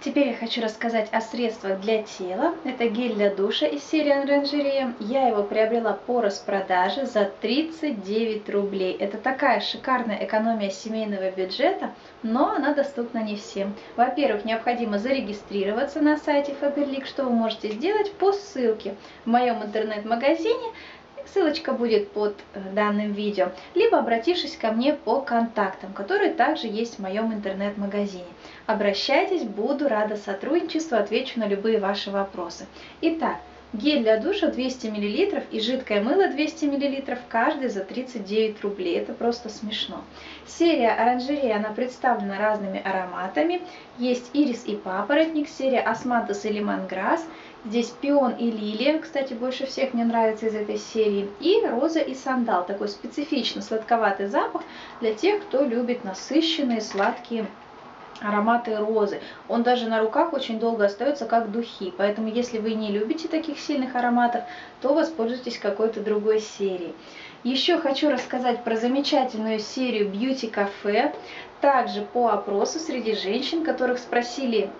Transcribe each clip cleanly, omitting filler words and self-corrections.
Теперь я хочу рассказать о средствах для тела. Это гель для душа из серии Оранжерея. Я его приобрела по распродаже за 39 рублей. Это такая шикарная экономия семейного бюджета, но она доступна не всем. Во-первых, необходимо зарегистрироваться на сайте Faberlic, что вы можете сделать по ссылке в моем интернет-магазине. Ссылочка будет под данным видео, либо обратившись ко мне по контактам, которые также есть в моем интернет-магазине. Обращайтесь, буду рада сотрудничеству, отвечу на любые ваши вопросы. Итак, гель для душа 200 мл и жидкое мыло 200 мл, каждый за 39 рублей. Это просто смешно. Серия Оранжерея, она представлена разными ароматами. Есть ирис и папоротник, серия османтус и лемонграсс. Здесь пион и лилия, кстати, больше всех мне нравится из этой серии. И роза и сандал, такой специфично сладковатый запах для тех, кто любит насыщенные сладкие ароматы розы. Он даже на руках очень долго остается как духи, поэтому если вы не любите таких сильных ароматов, то воспользуйтесь какой-то другой серией. Еще хочу рассказать про замечательную серию Beauty Cafe. Также по опросу среди женщин, которых спросили,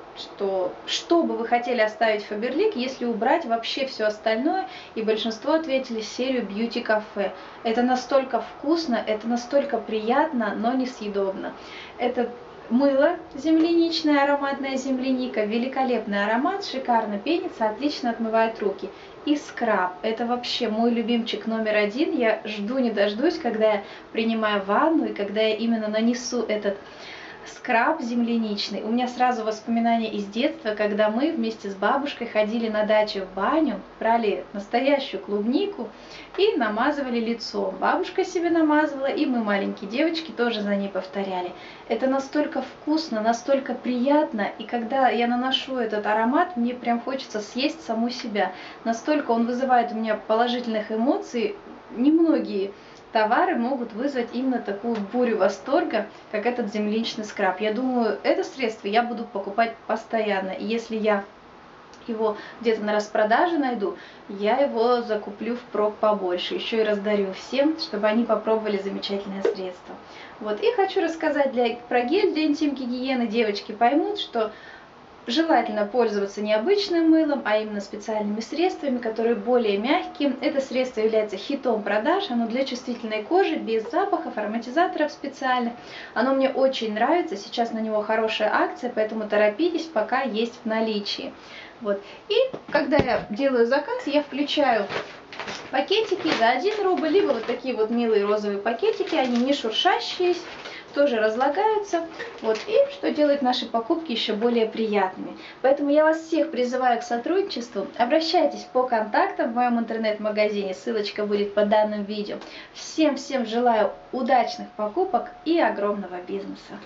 что бы вы хотели оставить в Faberlic, если убрать вообще все остальное, и большинство ответили серию Beauty Cafe. Это настолько вкусно, это настолько приятно, но несъедобно. Это мыло земляничное, ароматная земляника, великолепный аромат, шикарно пенится, отлично отмывает руки. И скраб, это вообще мой любимчик номер один, я жду не дождусь, когда я принимаю ванну и когда я именно нанесу этот скраб земляничный. У меня сразу воспоминания из детства, когда мы вместе с бабушкой ходили на дачу в баню, брали настоящую клубнику и намазывали лицо. Бабушка себе намазывала, и мы, маленькие девочки, тоже за ней повторяли. Это настолько вкусно, настолько приятно, и когда я наношу этот аромат, мне прям хочется съесть саму себя. Настолько он вызывает у меня положительных эмоций, немногие товары могут вызвать именно такую бурю восторга, как этот земляничный скраб. Я думаю, это средство я буду покупать постоянно. И если я его где-то на распродаже найду, я его закуплю впрок побольше. Еще и раздарю всем, чтобы они попробовали замечательное средство. Вот. И хочу рассказать про гель для интим-гигиены. Девочки поймут, что желательно пользоваться не обычным мылом, а именно специальными средствами, которые более мягкие. Это средство является хитом продаж, оно для чувствительной кожи, без запахов, ароматизаторов специальных. Оно мне очень нравится, сейчас на него хорошая акция, поэтому торопитесь, пока есть в наличии. Вот. И когда я делаю заказ, я включаю пакетики за 1 рубль, либо вот такие вот милые розовые пакетики, они не шуршащие, тоже разлагаются, вот, и что делает наши покупки еще более приятными. Поэтому я вас всех призываю к сотрудничеству, обращайтесь по контактам в моем интернет-магазине, ссылочка будет под данным видео. Всем желаю удачных покупок и огромного бизнеса.